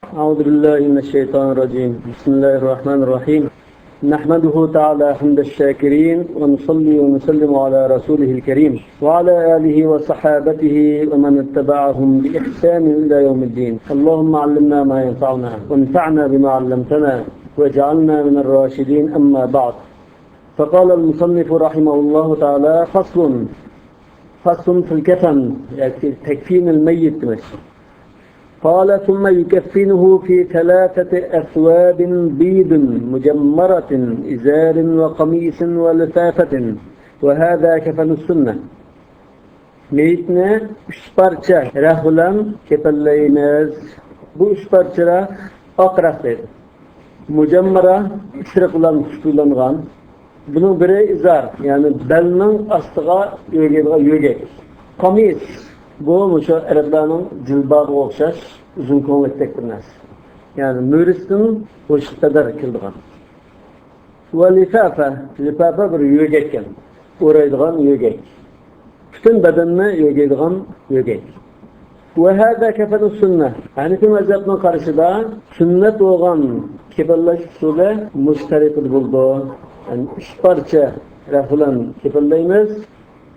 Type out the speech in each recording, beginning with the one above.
أعوذ بالله من الشيطان الرجيم بسم الله الرحمن الرحيم نحمده تعالى حمد الشاكرين ونصلي ونسلم على رسوله الكريم وعلى آله وصحابته ومن اتبعهم بإحسان إلى يوم الدين اللهم علمنا ما ينفعنا وانفعنا بما علمتنا واجعلنا من الراشدين أما بعد فقال المصنف رحمه الله تعالى فصل في الكفن يعني تكفين الميت ماشي قال ثم يكفنه في 3 أثواب بيض مجمرة إزار وقميص ولفافة وهذا كفن السنة. Meyitne 3 parça rahılan kepelleyiniz. Bu 3 parça akraf dedi. Mucammara ısırıqlan tutulanğan. Bunun biri izar yani belinin astığa yögek. Kamis bu şu Araplarning jilbog'iga o'xshash uzun ko'ylakdek bir narsa. Yani müristin o'sha qadar kildigan. Va lifafa bir yögekkan. O'raydigan yögek. Bütün bedenni yögeydigan yögek. Ve hada kefenus sünnet. Hanifi mezhebinin karşıda sünnet olan kefenleş usulü mustarikil buldu. Yani 3 parça rafılan kefenleyimiz.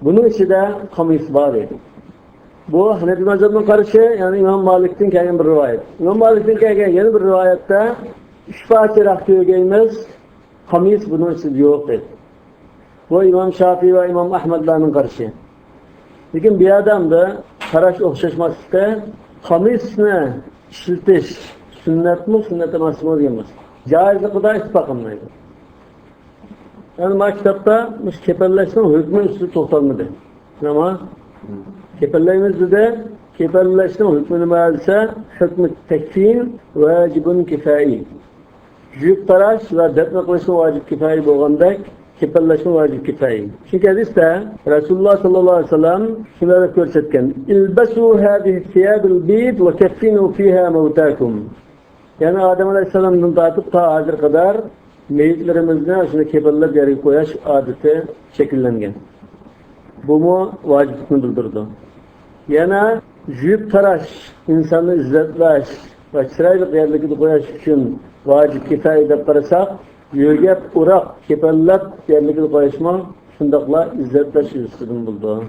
Bunun içinde kamis var idi. Bu Hanefi mezhebinin karşı yani İmam Malik'ten gelen bir rivayet. İmam Malik'ten gelen yeni bir rivayette 3 parça raftı ögeyimiz, kamis bunun içinde yok dedi. Bu İmam Şafii ve İmam Ahmed'lerin karşı. Lekin bir adam da karaş okşaşmasında kamisni işletiş sünnet mi sünnet emas mı diyemiz. Caizliği da ispakımlıydı. Yani bu kitapta kefenleşmenin hükmü üstü toxtalmadı. Ama kefenleşmemizde de kefenleşmenin hükmünü maalesef hükmü tekfin vacibun kifai. Jüyük taraş ve defne kılışma vacib kifai bolğandak kefenleşme vacib kifai. Çünkü hadiste Resulullah sallallahu aleyhi ve sellem şunları görsetken İlbesu hâzihi siyabil bid ve keffinu fiha mevtakum. Yani Adem Aleyhisselam'dan tartıp ta hazır kadar meyitlerimizde aslında kefenler yere koyaş adeti şekillengen. Bu mu vacibini bildirdi. Yana jüyüp taraş, insanı izzetlaş ve çıraylık yerlikini koyaş için vacib kifai dep qarasak, yögep urak, kefenlep yerlikini koyashma şundakla izzetlaş üstüdün buldu.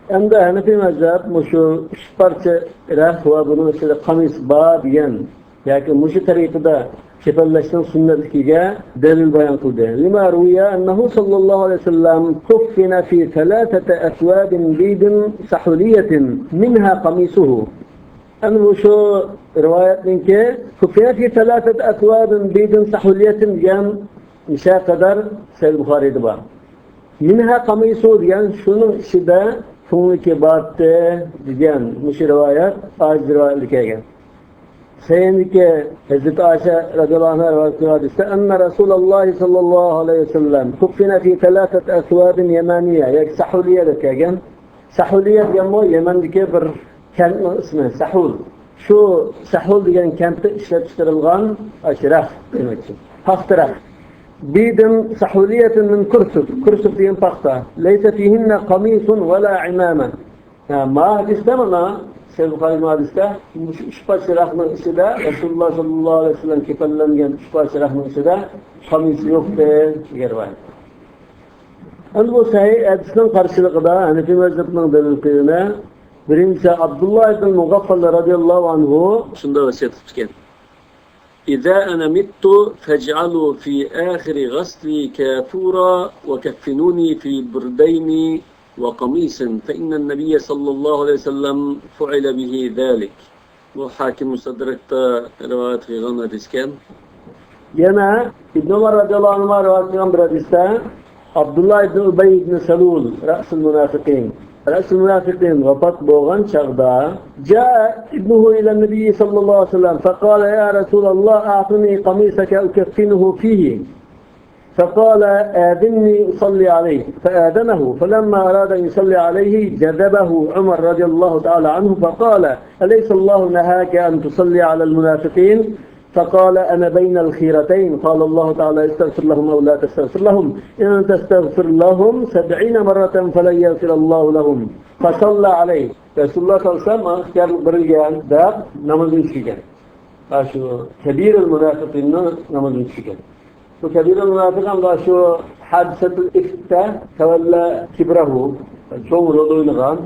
Hem de Hanefi mezhep şu 3 parça rah ve bunun içinde kamis ba diyen yani muşu tarikida kefenleşmenin sünnetliğine delil bayan kıldı. Lima ruya ennehu sallallahu aleyhi ve sellem kuffina fi 3 aswabin bidin sahuliyetin minha kamisuhu. Yani bu şu rivayetin ki kuffina fi 3 aswabin bidin sahuliyetin diyen işe kadar Sahih Buhari'de var. Minha kamisuhu diyen şunun içinde Tunliki battı diyen muşu rivayet az rivayetlik egen. Sayındaki Hazreti Ayşe radıyallahu anh'a rivayet hadiste enne Resulullah sallallahu aleyhi ve sellem kuffina fi 3 aswabin yemaniye yani sahuliye deken. Sahuliye diyen bu Yemen'deki bir kentnin ismi Sahul. Şu Sahul diyen kentte işletiştirilgan aşıraf demek için. Haftırak. Bidin sahuliyetin min kursuf diyen pakta. Leyse fihinne kamisun ve la imame. Ma hadiste mi? Sahih Buhari hadiste 3 parça rahmın içinde Resulullah sallallahu aleyhi ve sellem kefenlengen 3 parça rahmın içinde kamis yok diye var. Yani bu sahih hadisinin karşılığında Hanefi mezhebinin delillerine birincisi Abdullah ibn Mughaffal radıyallahu anhu şunda vasiyet etmişken İza ana mittu fec'alu fi ahiri gasli kafura ve keffinuni fi burdayni وقميص فإن النبي صلى الله عليه وسلم فعل به ذلك. Bu Hakim Mustadrak'ta rivayet edilen hadisken. Yine İbn Ömer radıyallahu anh'a rivayet edilen bir hadiste Abdullah ibn Ubey ibn Salul Ra'sul Münafikin. Ra'sul Münafikin vefat bolğan çağda Ca'a ibnuhu ile Nebi sallallahu aleyhi ve sellem fekale ya Resulallah a'tini qamisaka ukeffinuhu fihi. فقال آذني أصلي عليه فآذنه فلما أراد أن يصلي عليه جذبه عمر رضي الله تعالى عنه فقال أليس الله نهاك أن تصلي على المنافقين فقال أنا بين الخيرتين قال الله تعالى استغفر لهم أو لا تستغفر لهم إن تستغفر لهم 70 مرة فلن يغفر الله لهم فصلى عليه Resulullah sallallahu aleyhi ve sellem ihtiyarlık verilgen da namazı işleyecek. Şu kebir-ül münafıkının namazını çıkıyor. Bu kebir-ül münafıkan şu hadisetul ifte tevella kibrahu çoğu rol oynayan.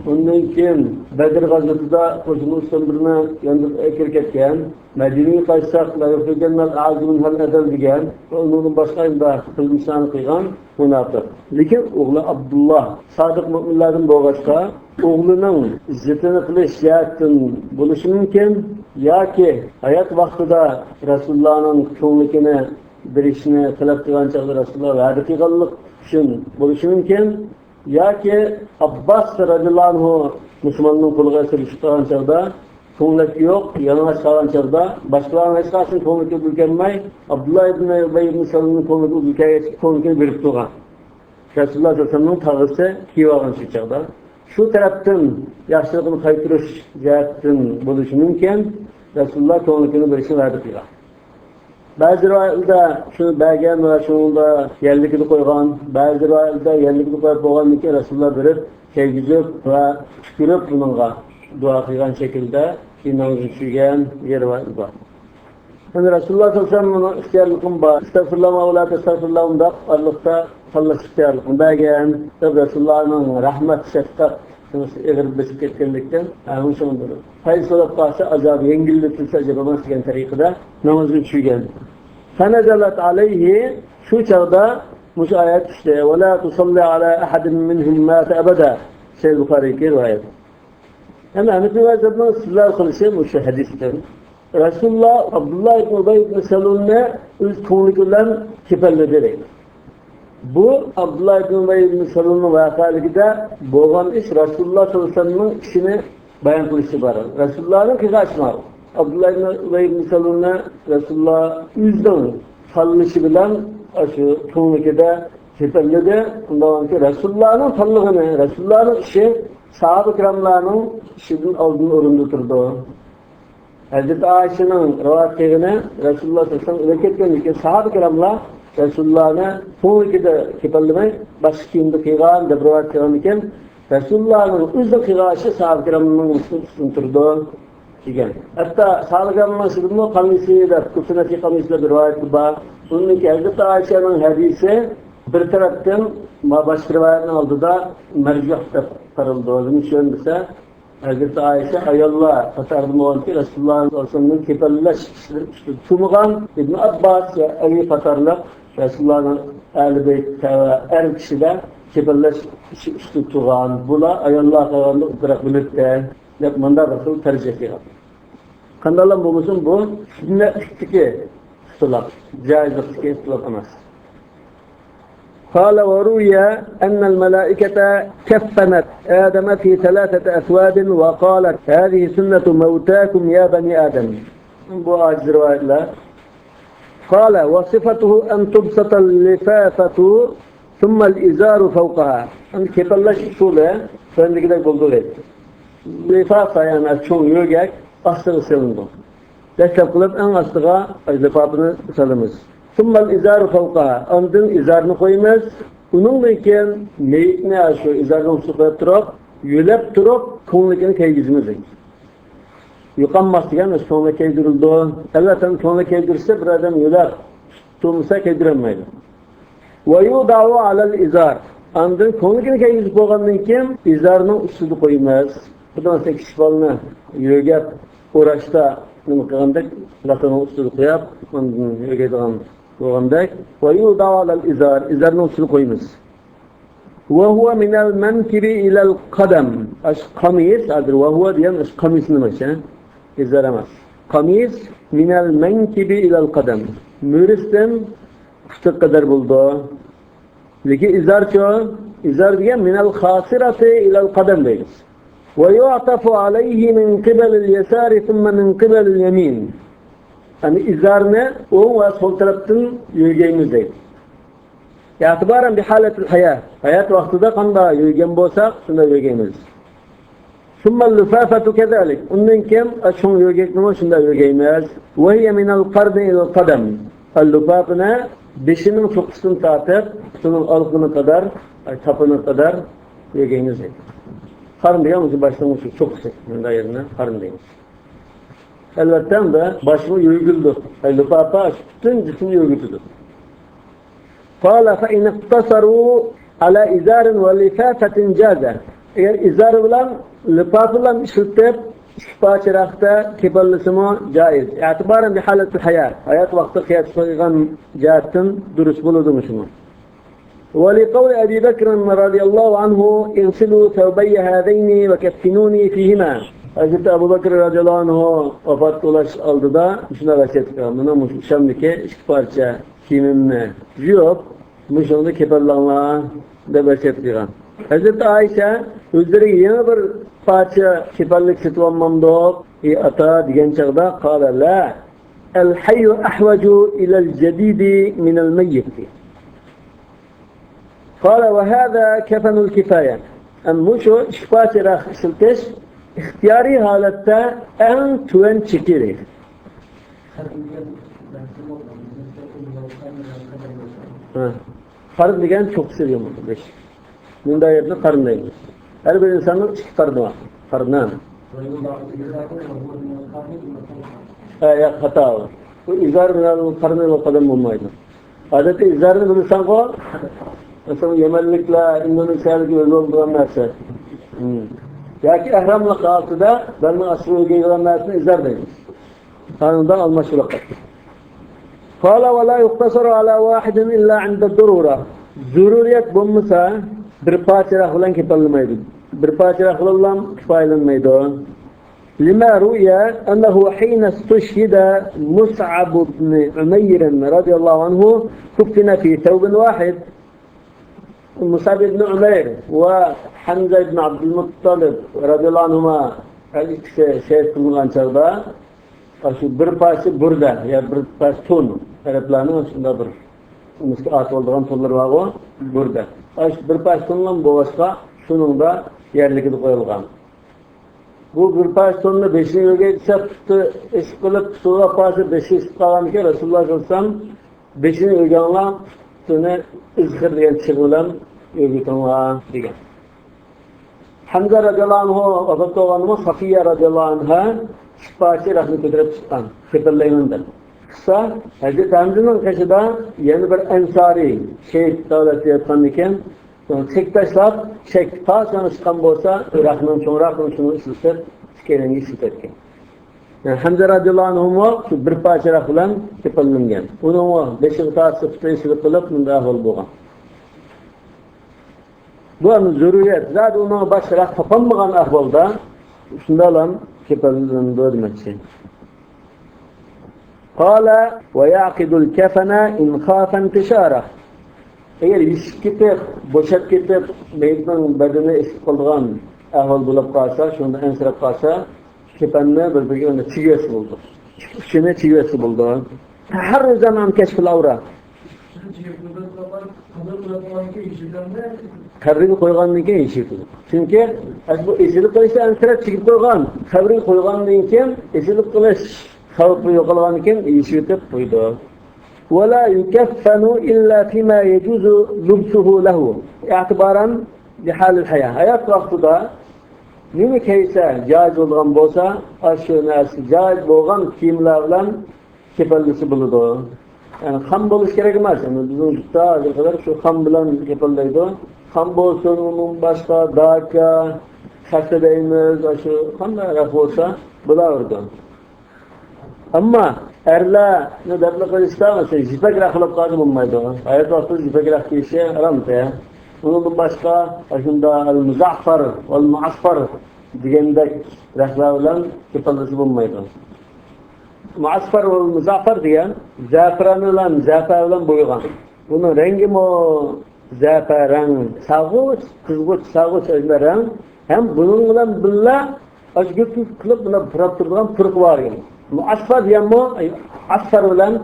Ondan keyin Bedir gazasında koşunu söndürme yanında ekir ketken. Medine'yi kaçsak la yufrigenler azmin hal edel diyen. Onun başkayında kılmışlarını kıygan münafık. Lekin oğlu Abdullah sadık müminlerin boğaçta oğlunun izzetini kılış yaktın buluşu mümkün. Ya ki hayat vaktida Resulullah'ın çoğunlukini bir işini kılıp kılan çağda Resulullah ve hakikallık için buluşu mümkün. Ya ki Abbas radıyallahu anh Müslümanlığın kuluğa sırıştıran çağda çoğunluk yok, yanına çıkan çağda başkalarına çıkarsın çoğunluk ülkenmey Abdullah ibn Ubey ibn Salul'un çoğunlukini verip tuğan. Resulullah sallallahu aleyhi ve sellem'in tağısı kivağın şu çağda. Şu taraftan yaşlılığını kaytırış cihetten buluşu mümkün. Resulullah çoğunlukunu verişini verdi kıyla. Bazı rivayette şunu belgen ve şununda yerlikini koygan, bazı rivayette yerlikini koyup boğan ki Resulullah verip sevgizip ve tükürüp bununla dua kıygan şekilde inanıcı çügen yer var. Yani Resulullah sallallahu aleyhi ve sellem'in ihtiyarlıkın var. Estağfurullah mağulat, estağfurullah da Allah'ta Allah ihtiyarlıkın. Belgen Resulullah'ın rahmet, şefkat eğer besip etkenlikten onun sonunda hayız olarak varsa azabı yengilletilse acaba nasıl gen tarikada namazın çügen. Fenezelet aleyhi şu çağda muş ayet işte وَلَا تُصَلِّ عَلَى أَحَدٍ مِّنْهُمْ مَاتَ أَبَدًا Seyyid Bukhari'ki rivayet. Hem Ahmet bin Vezir'den sizler kılışı muş hadisler. Resulullah Abdullah ibn Ubey ibn Salul'ne üz konularından kipellederek. Bu Abdullah ibn Ubey ibn Salul'un vakalikide boğan iş Resulullah sallallahu aleyhi ve sellem'in işini bayan kılışı var. Resulullah'ın kıza açmağı. Abdullah ibn Ubey ibn Salul'ne Resulullah yüzden sallışı bilen aşı konulikide kipelledi. Ondan sonra Resulullah'ın sallığını, Resulullah'ın işi sahabe-i kiramlarının işinin aldığını orunda durdu. Hazreti Ayşe'nin rivayetlerine Resulullah sallallahu aleyhi ve sellem ki sahabe-i kiramlar Resulullah'ına konulikide kipellemey başka kimde kıygan da rivayet kılan Resulullah'ın üzde kıygaşı sahabe-i kiramının üstün durdu. Hatta sahabe-i kiramın sırrında kamisiyle, kusunaki kamisiyle bir rivayet var. Bunun ki Hazreti Ayşe'nin hadisi bir taraftan başka rivayetin aldı da mercuh tarıldı. Onun için ise Hazreti Ayşe ayallah fatardım olan ki Resulullah'ın olsanın kipelleş tumuğan İbn Abbas ve Ali fatarlı Resulullah'ın ehl-i beytte ve er kişiler kipelleş tutuğan bula ayallah karanlık bırakılırken yapmanda Resul tercih ediyor. Kandalan bu musun bu? Sünnetlik tutulak. Caizlik tutulak amaz. قال وروي أن الملائكة كفنت آدم في 3 أثواب وقالت هذه سنة موتاكم يا بني آدم. Bu aciz rivayetler. قال وصفته أن تبسط اللفافة ثم الإزار فوقها. Yani kepelleş usulü öndekiler bulduğu etti. Lifafa yani çoğun yörgek astığı sılındı. Destek kılıp en astığa lifafını salımız. Sümmel izâru fevkaha. Andın izarını koyumuz. Onunlayken meyitine aşıyor. İzarını koyup durup, yülep durup, konulikini keygizimiz. Yukanmaz diyen sonra keydirildi. Elbette sonra keydirirse bir adam yülep tutulmuşsa keydiremeydi. Ve yudâhu alel izar. Andın konulikini keygizip olgandan kim? İzarının üstünü koyumuz. Bu da mesela kişifalını yörgep uğraşta nımıkıgandık. Lakanın üstünü koyup, yörgeydiğen Doğandak ve yudav alel izar, izarın üstünü koyumuz. Ve huve minel menkibi ilel kadem. Kamis adır. Ve huve diyen kamis nımış. İzar emez. Kamis minel menkibi ilel kadem. Müristen fıstık kadar buldu. Peki izar çoğu. İzar diyen minel khasirati ilel kadem deyiz. Ve yu'tafu aleyhi min kibelil yesari thumme min kibelil yemin. Yani izarını o ve sol taraftan yürüyeceğimizdeyiz. İtibaren bir haletul hayat. Hayat vaktida kanda yürüyen bolsak, şunda yürüyeceğimiz. Sümmel lüfafetu kezalik. Ondan kim aşın yürüyeceğimiz, şunda yürüyeceğimiz. Ve hiye minel karni ilal kadem. Lüfafına dişinin çok kısmını tartıp, şunun algını kadar, tapını kadar yürüyeceğimiz. Karın diyor musun başlamışız çok kısa. Bunda yerine karın diyoruz. Elbette de başını yürgüldü. Lüpapa bütün cismini yürgüldü. Kâle fe in iktasarû ala izarin ve lifâfetin câze. Eğer izar bilen, lüpap bilen işitip, şifa çırakta kipallısımı caiz. İ'tibaren bir haletul hayat. Hayat vakti kıyat soygan cihatin dürüst buludum şunu. ولقول أبي بكر رضي الله عنه اغسلوا ثوبي هذين وكفنوني فيهما. Hazreti Ebu Bekir radıyallahu anh vefat dolaş aldı da şuna vasiyet kıldı. Buna Şam'daki iki parça kimimle yok. Muşonda kepallanla da vasiyet kıldı. Hazreti Ayşe özleri yeni bir parça kepallik sıtvanmamda ata diyen çağda kâle la el hayyu ahvacu ilel cedidi minel meyyiti. قال وهذا كفن الكفاية. أما شو شفاة راح سلتش اختياري حالته en tüven çekiri. Karın diyen çok seviyorum onu. Bunda yerine karındayım. Her bir insanın iki karnı var. Karnı. Ya hata var. Bu izar minalın karnı o kadar olmaydı. Adeti izarını bilirsen o mesela Yemenlikle Indonesiyalık öyle olduğu narsa. Ya ki ehramlık altıda benim asrı gelen narsını izardayım. Kanundan alma şulakat. Kâle ve la yuktasaru ala vahidin illa inde durura. Züruriyet bulmasa bir parça rahılan kipalmaydı. Bir parça rahılan kifayelenmeydi. Lima ru'ya ennehu hîne stuşhide Mus'ab ibn Umeyr radıyallahu anhu kuffine fi thawbin vahid. Mus'ab ibn Umeyr ve Hamza ibn Abdülmuttalib radıyallahu anhuma her ikisi şehit kılıngan çağda bir parça burada ya bir parça ton Araplarının aslında bir at olduğun tonlar var o burada. Bir parça tonla bu başka şunun da yerlikini koyulgan. Bu bir parça tonla beşini öge çaptı iş kılıp suya parça beşi istiqalan ki Resulullah sallallahu aleyhi ve sellem beşini öge anla sonra izhir diyen çıkılan öge tonla diyen. Hamza radıyallahu anh vefat olanıma Safiye radıyallahu anh'a şifacı rahmet edilip çıkan kıtırlayınından. Kısa Hazreti Hamza'nın kaşıda yeni bir ensari şehit davleti yapkan iken çektaşlar çekta sonra çıkan bolsa Irak'ın sonra şunu ısıtır çıkerengi ısıtırken. Yani Hamza radıyallahu anh'uma bir parça rahılan kıpırlangan. Onu o beşikta sıfırta ısıtı kılıp mündah ol boğan. Bu anı zürriyet. Zaten onun başka kapanmayan ahvalda şundalan kıpırlanın dördümekçi. Kâle ve ya'kidul kefene in khâfe intişâreh. Eğer iş kitip, boşat kitip, meyitmen bedeni eşit kıldıgan ahval bulup kalsa, şunda ensirap kalsa, kepenine birbirine çivesi buldu. İçine çivesi buldu. Her zaman keşfil avra. Kabrini koygandan keyin eşitdi. Çünkü bu eşitlik kılışta ensirap çıkıp koygan. Kabrini koygandan keyin eşitlik kılış xavfi yo'qolgan ekan eshitib qo'ydi. ولا يكفن إلا فيما يجوز لبسه له اعتبارا بحال الحياة. Hayat vaqtida nima kiysa joiz bo'lgan bo'lsa, shu narsa joiz bo'lgan kiyimlar bilan kepallisi bo'ladi. Yani ham bo'lish kerak emas. Bizning yurtda qadar shu ham bilan kepallaydi. Ham bo'lsin, undan boshqa daka, xasta deymiz, shu qanday bo'lsa bo'laverdi. Ama erler ne derler kılışta mesela jipek rakılıp kaldı bulmaydı. Hayat vakti jipek rak kişi haramdı ya. Onun başka aslında al-muzaffar wal-mu'asfar diyendek raklar olan kıpallısı bulmaydı. Mu'asfar wal-muzaffar diyen zaferan olan boyugan. Bunun rengi mi zaferan, sağuç, kızgıç, sağuç renk. Hem bununla billah açgıt kılıp buna pıraptırılan pırık var yani. Muasfar diyenmo, asfar olan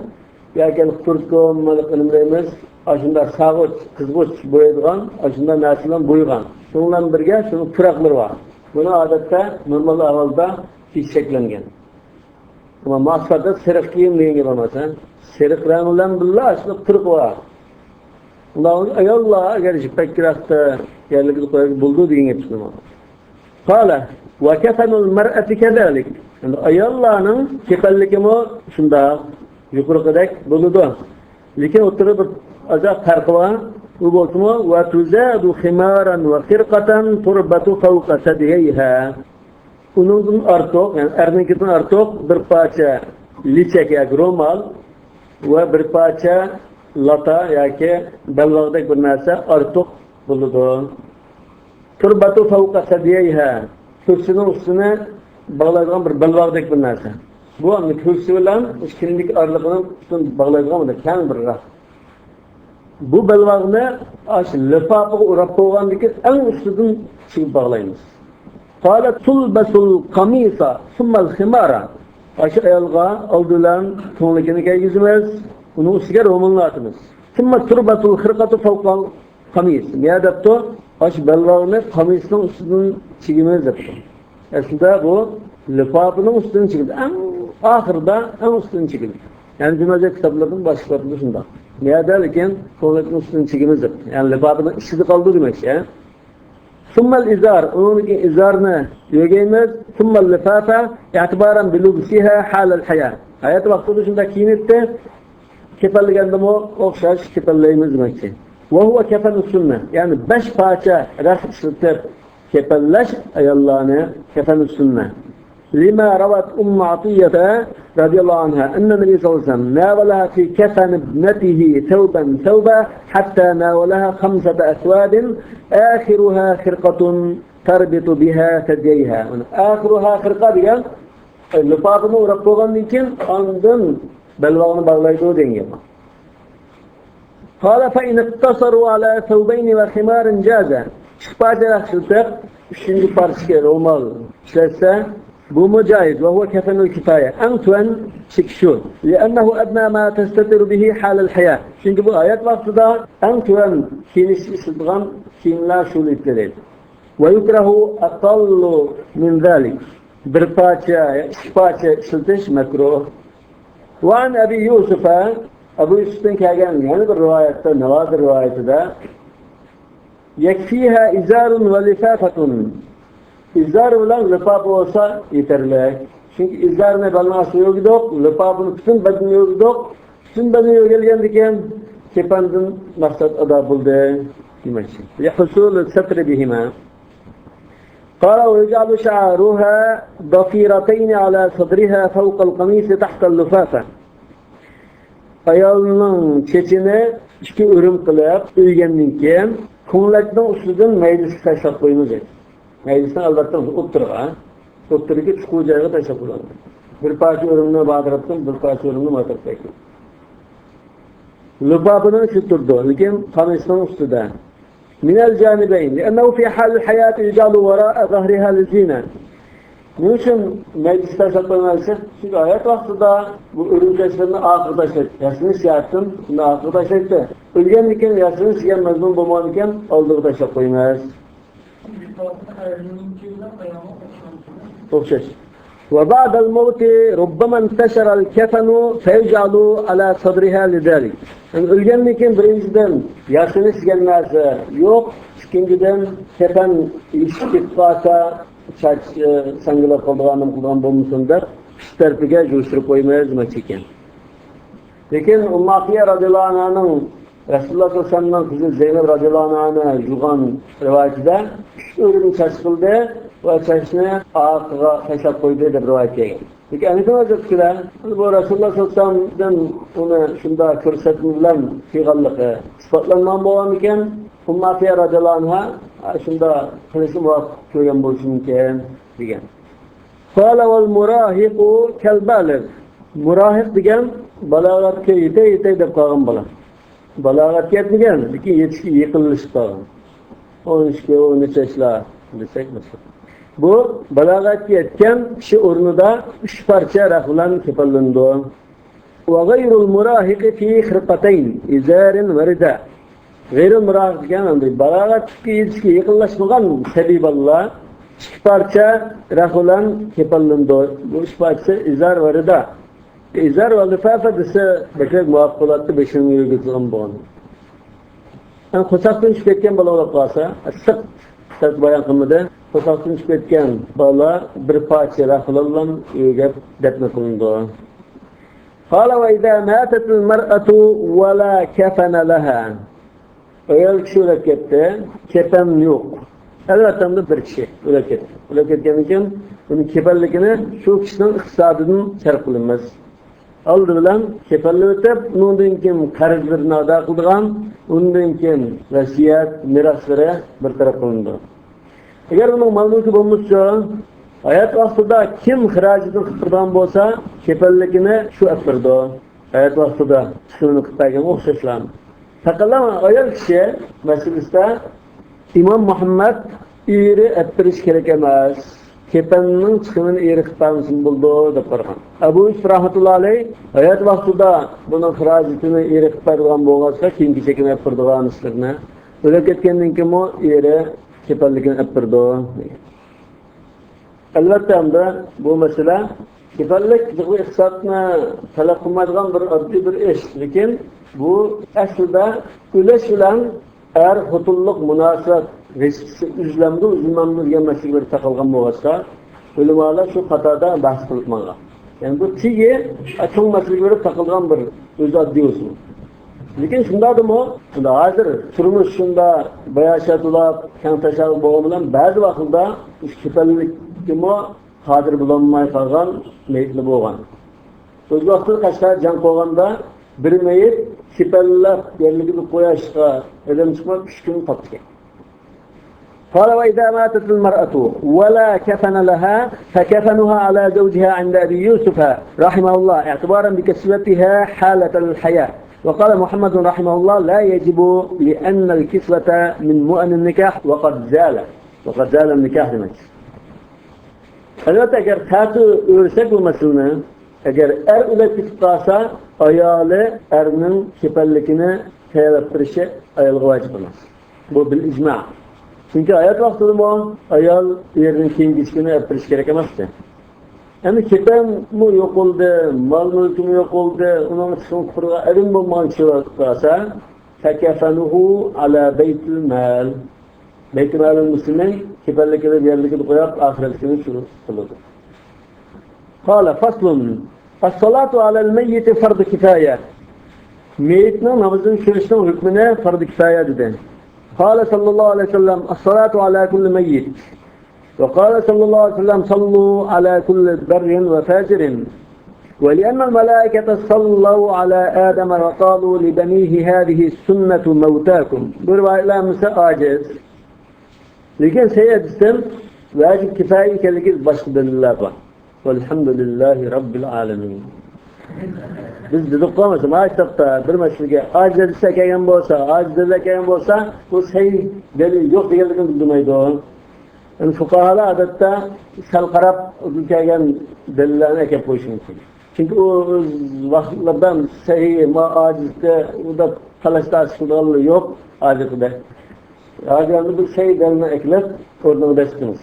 yani Türk'ün malıklarımız aşında sağıç, kızgıç boyadığan, aşında neslinden boyugan. Şundan birge şunun pırakları var. Bunu adette normal ahvalda hiç şeklengen. Ama muasfarda sırık giyim deyin gibi olmasa, sırık renginden billah aşında pırık var. Ayollah eğer jipek kirakta yerlikli koyak buldu deyin hepsini var. Kale ve kefenul mer'eti kezalik. Yani ayollarının kefenlikimi şunda yukarıdaki buludu. Lakin oturup bir azap farkı var. Bu bolsumu ve tuzadu khimaran ve khirqatan turbatu fawqa sadihayha. Onun artık yani ernikitin artık bir parça liçek ya romal ve bir parça lata ya ki belvağdaki bir narsa artık buludu. Turbatu fawqa sadihayha. Kürsünün üstüne bağlayacağım bir belvağdaki bir narsa. Bu anlık kürsü olan işkinlik ağırlığının üstüne bağlayacağım da kendi bir raf. Bu belvağını lifafı uğrap koğandaki en üstüden çıkıp bağlayınız. Kâle tulbesul kamisa summel khimara. Ayalga aldılan tonlukini giymez, bunu üstüge romanla atınız. Summe turbetul khirqatu fawqal kamis. Ne adapto? Belvağını kamisinin üstünden çıkmaz yaptı. Aslında bu lifafının üstünden çıkıldı. En ahırda en üstünden çıkıldı. Yani cümlece kitapların başlıklarında şunda. Ne derken tonlukinin üstünden çıkmaz yaptı. Yani lifafının işi kaldı demek ya. Summel izar, onun izarını yögeymez. Summel lifafa, i'tibaran bilubsiha halal hayat. Hayat vakti dışında kiyinip kefalli geldim o okşaş kefalleyimiz demekti. Ve huve kefal-i sünne. Yani 5 parça raf ısıtıp kefalleş ayallâne kefal-i sünne. Lima ravat Ummu Atiyete radiyallahu anha enne Nebi sallallahu aleyhi ve sellem nâvelaha fi kefen ibnetihi tevben hatta nâvelaha 5 asvadin âkhiruha khirqatun terbitu biha sedyeyha. Âkhiruha khirqa diyen lifafını uğrap koğanın için andın belvağını bağlaydığı denge. قال فإن اقتصروا على ثوبين وخمار جازا. Şıkparca yakışırsak, 3. parçaya romal işlerse bu mücaiz ve huve kefenul kifaya. Entuen şıkşu. لأنه أدنى ما تستتر به حال الحياة. Çünkü bu ayet vaktida entuen kiyiniş ısıtılan kiyinler şulitleri. ويكره أقل من ذلك. Bir parça, iki parça ısıtış mekruh. وعن أبي يوسف Ebu Yusuf'tan kelgen yani bir rivayette, nevadır rivayeti de yekfiha izarun ve lifafatun. İzar olan lifaf olsa yeterli. Çünkü izar ne balnası yok idok, lifafını bütün bedeni yok idok, bütün bedeni yok gelgendiken kepandın maksat ada buldu demek için. Yahsul satr bihima. قال ويجعل شعرها ضفيرتين على صدرها فوق القميص تحت اللفافة. Ayalının çeçini 2 ürüm kılıp ülgenlinken ko'nglakning ustidan maylisga tashlab qo'ymaydi. Maylisdan albatta o'ttirgan. O'ttirga chuqur joyga tashlab qo'yadi. Bir parcha ürümni bag'iribdim, bir parcha ürümni motorib qo'ydim. Lubabini tuturdi, lekin qamishning ustida. Minal janibayn, li'annahu fi hal al-hayat yaj'alu wara'a dhahriha lizina. Bunun için meclis taşak koymalısın. Çünkü hayat vaktida bu ürün taşlarını ahır taşak. Yaşını siyahtın, bunu ahır taşaktı. Ölgenliken yaşını siyen mezmun bulmanıken aldığı taşak koymaz. Çok şey. وبعد الموت ربما انتشر الكفن فيجعل على صدرها لذلك. Yani ölgenliken birinciden yaşını siyen narsa yok. İkinciden kefen istikfata saç sangilar kıldıran bulmuşsunlar. Terpige coşturup koymaya demek iken. Lekin Ummakiye radıyallahu anh'ın Resulullah sallallahu aleyhi ve sellem'den kızı Zeynep radıyallahu anh'a yugan rivayetinde ürün saçıldı ve saçını ağaçlığa taşak koydu diye rivayet geldi. Peki anlatım olacak ki bu Resulullah sallallahu aleyhi ve sellem'den onu şunda kürsetilen fiğallığı ispatlanman boğan iken Ummakiye radıyallahu anh'a şunda kılıçlı muvaffak koygan bo'lsin mumkin degan. Qala wal murahiqu kal baligh. Murahiq degan balog'atga yetay deb qolgan bola. Balog'atga yetmagan, lekin yetishga yaqinlashib qolgan. 13ga 13 yoshlar desak mesela. Bu balog'atga yetgan kishi o'rnida 3 parcha raf bilan kepallandi. Wa ghayrul murahiqi fi khirqatayn izarin wa rida. G'ayri murahiq degan balog'atga yetishga yaqinlashmagan sabiballah 2 parça raf bilan kepallandi. Bu 3 parça izar va rida. İzar ve lifafa dese bekler muvaffakatlı 5'ini yürütülen bu onu. Yani kutsaktan şükretken bala olup kalsa, sık bayan kılmadı. Ko'saqdan chiqib ketgan bola bir parcha rahil bilan uyga dafn qilindi. Qala va idza matat al-mar'atu wa la kafana laha. Ayol kishi o'lib ketdi, kepan yo'q. Albatta bir kishi o'lib ketdi. O'lib ketgan uchun uning kepanligini shu kishining iqtisodidan sarf qilinmas. Aldı bilan kepanlik o'tib, undan keyin qarzlarini ado qilgan, undan keyin vasiyat, miroslari bir taraf qilindi. Agar uning mol-mulki bo'lmasa, hayot vaqtida kim xarajatini qilgan bo'lsa, kepanligini shu apirdi. Hayot vaqtida shuni qilgan o'xshashlar. Faqat ayol kishi masalasida İmam Muhammed eri apirish kerak emas. Kepanning chiqimini eri qilgansin bo'ldi deb qo'rgan. Abu Yusuf rahmatullohi alayh hayot vaqtida buni xarajatini eri qilgan bo'lsa, keyingi chekini apirdigan ishlarni o'lib ketgandan keyin eri kepanligini apirdi. Albatta hamda bu masala kepanlik bu iqtisodni talab qilmaydigan bir oddiy bir ish, lekin bu aslida o'lish bilan xotulluq munosabat riski üzlemde uzmanlığı degan masalalar taqilgan bo'lsa, ulamlar shu qatorda bahs qilmoqda. Yani bu tigi cho'ng masalalar taqilgan bir o'zi oddiy usul. Lekin shundadimi, hozir turmush shunda bayashatulab, kang tashabbus bo'lgan bilan ba'zi vaqtda kepanlikmi qodir bo'lolmay qolgan meyitli bo'lgan. O'z vaqtida qashqar jang qo'yganda bir meyit kepanlab yerligini qo'yishga ilm chiqmay 3 kun qoldi. قال وإذا ماتت المرأة ولا كفن لها فكفنها على زوجها عند أبي يوسف رحمه الله اعتبارا بكسوتها حالة الحياة. وقال محمد رحمه الله لا يجب لأن الكسوة من مؤن النكاح وقد زال النكاح demek. Elbette eğer katı örsek bu meselini, eğer ölüp gitip kalsa ayağlı erinin kepenlikini teyleptirişi ayağlığa vacip olmaz. Bu bil icma. Çünkü hayat vaxtında bu ayol yerinin keyin geçkini yaptırış gerek emezdi. Yani kepen mu yok oldu, mal mülkü mü yok oldu, onun için kurga erin bu mançılar kalsa fekefenuhu ala beytil mal. Beytil malın müslümin kepenlikini bir yerlikini koyup ahiretini şunu kılırdı. Kale faslun as-salatu alel meyyiti fardı kifaya. Meyyitinin namazın şirişinin hükmüne fardı kifaya dedi. قال صلى الله عليه وسلم الصلاة على كل ميت وقال صلى الله عليه وسلم صلوا على كل بر وفاجر ولأن الملائكة صلوا على آدم وقالوا لبنيه هذه السنة موتاكم برواية لا مساء عاجز لكن سيد السم واجب كفاية كالكيز بشد الله والحمد لله رب العالمين. Biz dedik olmasa, maaşlıkta bir meşrike acizse kelgen bolsa, acizle kelgen bolsa, bu sahih delil yok diyeligini bildirmeydi o. Yani fuqahalar adette sal qarab kelgen delillerine ekep koyuş mümkün. Çünkü o vaqtlardan sahih ma acizde o da talaşta açıklığı yok acizde. Acizde bir şey delilini eklep oradan bestiniz.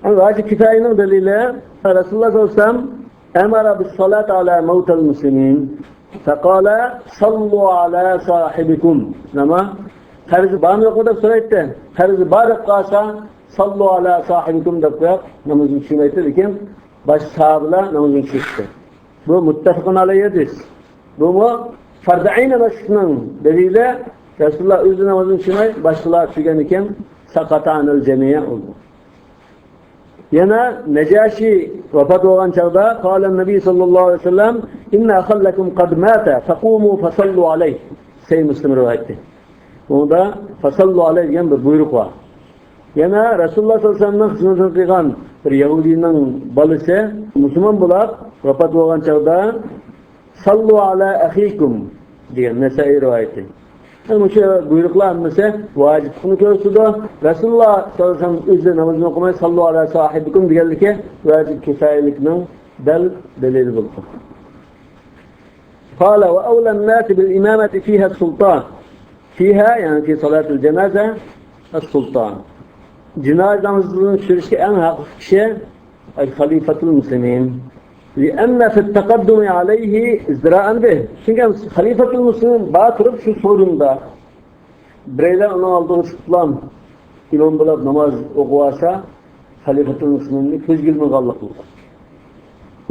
Yani vacib kifayenin delili Resulullah sallallahu aleyhi ve sellem أمر بالصلاة على موتى المسلمين فقال صلوا على صاحبكم. Ama karısı bana yok da söyledi. Karısı barık kalsa sallu ala sahibikum da koyup namazın çiğneydi diken baş sahabla namazın çiğneydi. Bu muttefakun aleyhidir. Bu mu farz-ı ayn namazının dediğiyle Resulullah özü namazın çiğneydi başlığa çiğnen iken sakata anil cemiye oldu. Yana Necaşi vefat olan çağda kâlen Nebi sallallahu aleyhi ve sellem inne ahallakum kad mâte fekûmû fesallu aleyh. Sey Müslim rivayetti. Onda fesallu aleyh diyen bir buyruk var. Yana Resulullah sallallahu aleyhi ve sellem'nin hizmetini kıygan bir Yahudinin balısı Müslüman bulak vefat olan çağda sallu ala ahikum diyen Nesai rivayetti. Yani şu buyruklar mesela vacip bunu görsüdü. Resulullah sallallahu aleyhi ve sellem üzerine namazını okumayı sallu ala sahibikum diyorlar ki vacip kifayelikinin delili buldu. Kâle ve evlen nâsi bil imameti fîhâ sultan. Fîhâ yani fi salatul cenaze sultan. Cenaze namazının sürüşü en haklı kişi halifetul muslimin. لأن في التقدم عليه ازدراء به. Çünkü halifatul muslimin batırıp şu sorunda bireyler onu aldığını tutulan imom bo'lib namoz o'qisa, xalifatul musliminni ko'zgilmaganlik bo'ladi.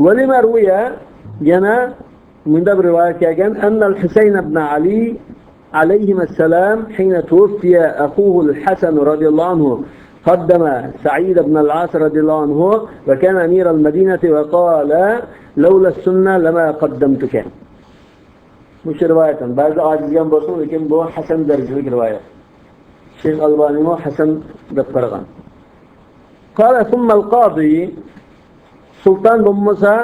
Walima ruya yana bunda bir rivoyat kelgan, annal Husayn ibn Ali alayhima assalam hina tuwfiya akhuhu al-Hasan radiyallahu anhu قدم سعيد بن العاص رضي الله عنه وكان أمير المدينة وقال لولا السنة لما قدمتك. مش رواية بعض عاجزين بصوا لكن بو حسن درجة رواية. الشيخ الألباني مو حسن بالقرغان. قال ثم القاضي سلطان بن موسى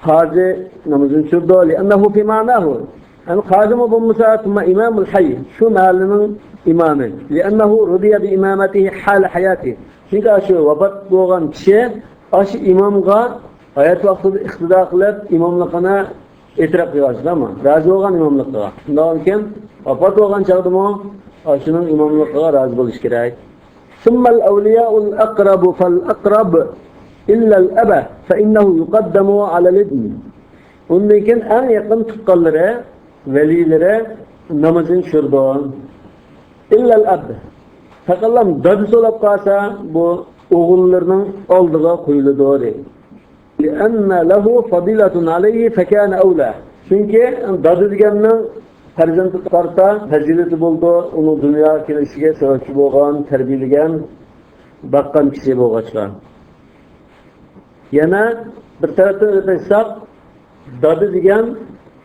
قاضي نمزن شردو لأنه في معناه أن قاضي بن موسى ثم إمام الحي شو مالنا إمامه لأنه رضي بإمامته حال حياته. شنو أشو وبط بوغان شيء أش إمامغا hayat vaqtida iqtido qilib imomlikni e'tirof qilish dama rozi bo'lgan imomlikqa undan keyin vafot bo'lgan chog'dimi shuning imomlikqa rozi bo'lish kerak. ثم الأولياء الأقرب فالأقرب إلا الأب فإنه يقدم على الابن. undan keyin eng yaqin tuqqanlari valilari namozini tushirdi. إلا الأب faqat dadi so'lab qolsa bu o'g'illarning oldiga qo'yiladi. لأن له فضيلة عليه فكان أولى. Çünkü dadı deganning farzand qarta fazilati bo'ldi, uni dunyo kelishiga sababchi bo'lgan, tarbiyalagan, baqqan kishi bo'lg'achlar. Yana bir tarafdan aytsak, dadı degan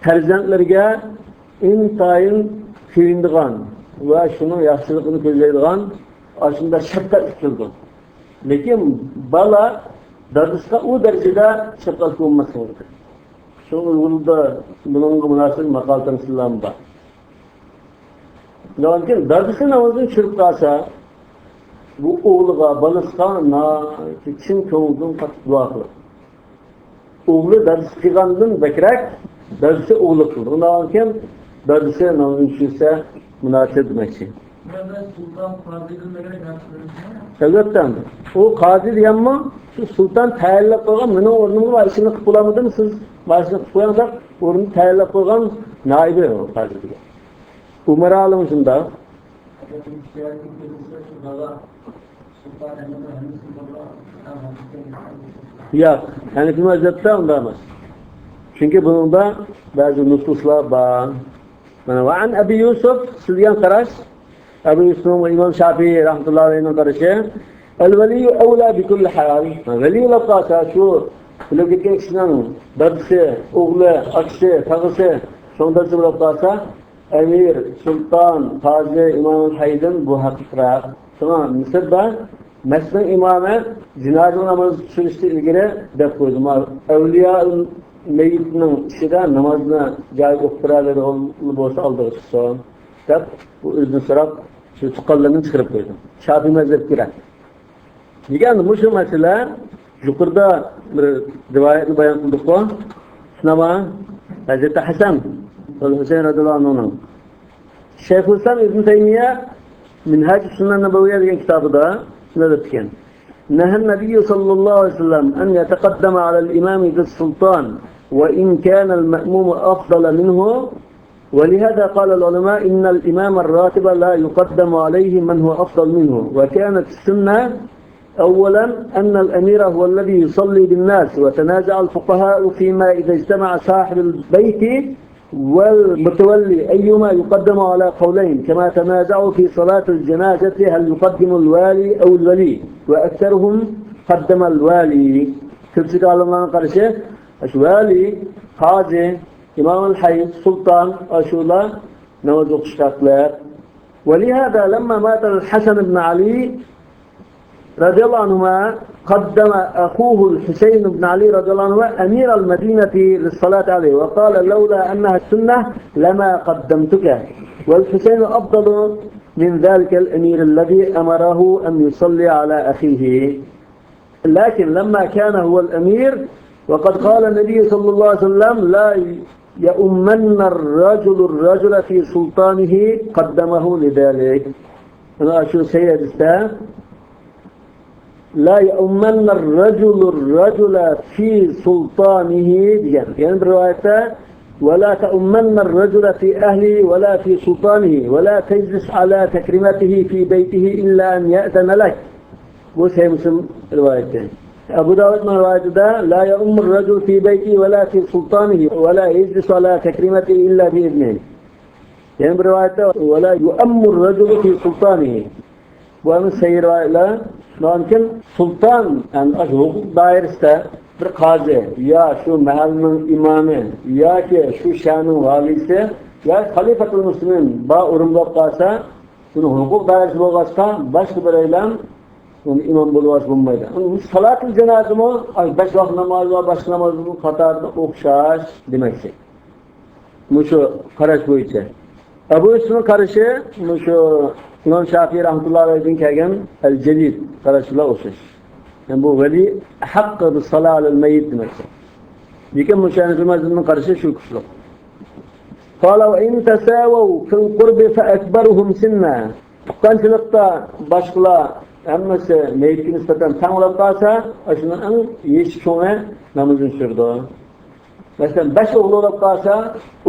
farzandlarga intayin kuyindigan va shuni yaxshiligini ko'zlaydigan, ashunda shafqat qildi. Lekin bala dadısqa o derecede şefkat olması gerekir. Şu uygulda bununla münasır makal temsillam var. Lakin dadısı namazını çırp kalsa, bu oğluğa, balısqa çin çoğunluğun katı dua kılır. Oğlu dadısı kıgandın bekrek, dadısı oğlu kılır. Lakin dadısı namazını çırpsa münasır demekçi. Elbette. O kadir yanma, şu sultan tayinlab qo'ygan meni o'rnimga va ishini qilib bo'lamidimi siz? Boshini qilib qo'yinglar, o'rnini tayinlab qo'ygan noibi o kadirga. Umar olim shunda. Yo'q, Hanifi mazhabda unday emas. Chunki bunda ba'zi nususlar bor. Mana va an Abi Yusuf sizga qarash Abu Yusuf ve İmam Şafii rahmetullahi aleyhi'nin karışı el-veliyyü evlâ bi kulli hal. Veli lafzası şu bilecek kişinin dadısı, oğlu, akışı, tağısı şondası lafzası emir, sultan, tazi, imam-ı haydın bu hakikra. Sonra Mısır'da Mesne'nin imamı cenaze namazı sürüştü ilgili de koydu. Evliya'nın meyyitinin işide namazını cahil okuraları olsa aldığı son. Bu özünü so'rab shu tuqqanlarni chiqarib qo'ydi. Shafiy mazhab kerak. Degan mushu masala yuqorida bir rivoyatni bayon qildik-ku. Shunama Hazrat Hasan al-Husayn radhiyallohu anhu. Shayxulislam Ibn Taymiya Minhaj Sunan Nabawiyya degan kitobida shunday aytgan. Nahan Nabiy sallallohu alayhi vasallam an yataqaddama ala al-imam bis-sultan wa in kana al-ma'mum afdala minhu. ولهذا قال العلماء إن الإمام الراتب لا يقدم عليه من هو أفضل منه. وكانت السنة أولا أن الأمير هو الذي يصلي بالناس. وتنازع الفقهاء فيما إذا اجتمع صاحب البيت والمتولي أيما يقدم على قولين كما تنازعوا في صلاة الجنازة هل يقدم الوالي أو الولي وأكثرهم قدم الوالي. كيف قال الله قرشه الوالي قاضي إمام الحي سلطان أشولا نوزق شكلات. ولهذا لما مات الحسن بن علي رضي الله عنهما قدم أخوه الحسين بن علي رضي الله عنه أمير المدينة للصلاة عليه وقال لولا أنها السنة لما قدمتك. والحسين أفضل من ذلك الأمير الذي أمره أن يصلي على أخيه. لكن لما كان هو الأمير وقد قال النبي صلى الله عليه وسلم لا يؤمن الرجل في سلطانه قدمه لذلك. أنا شو سيد لا يؤمن الرجل في سلطانه. يعني برواية وَلَا تَؤُمَّنَّ الرَّجُلَ فِي أَهْلِهِ وَلَا فِي سُلْطَانِهِ وَلَا تَجْلِسْ عَلَى تَكْرِمَتِهِ فِي بَيْتِهِ إِلَّا أَنْ يَأْذَنَ لَكَ. Bu Sahih Müslim rivayeti. Ebu Davud rivayetinde la ya'ummur racul fi beyti ve la fi sultanihi ve la yeclisu ala tekrimetihi illa bi iznihi. Yani bir rivayette ve la yu'ammur racul fi sultanihi. Bu hem sahih rivayetler. Lakin sultan yani hukuk dairesinde bir kazi ya şu mahallenin imamı ya ki şu şahının valisi ya halifatul muslimin ba urumlab qalsa şunu hukuk dairesi bo'lg'achqa boshqa bir eylem imam bo'lib bo'lmaydi. Salatul cenaze mi? 5 vaqt namoz va boshqa namozning qatorida o'xshash demakchi. Mushu qarash bo'yicha. Abu Yusufning qarashi mushu İmam Şafii rahmetullahi alayhi'nin kelgan el-Celil qarashlar o'xshash. Yani bu veli haqqı bis salalil meyyit demektir. Lekin Mushanif mazmunning qarashi shu kuchli. Qala wa in tasawaw fil qurbi fa akbaruhum sinna. Tuqqanchilikda boshqalar hammasi meyyitga nisbatan tanglab qolsa, shundan eng yeshi cho'ngi namozini tushirdi. Masalan, 5 o'g'il bo'lib qolsa,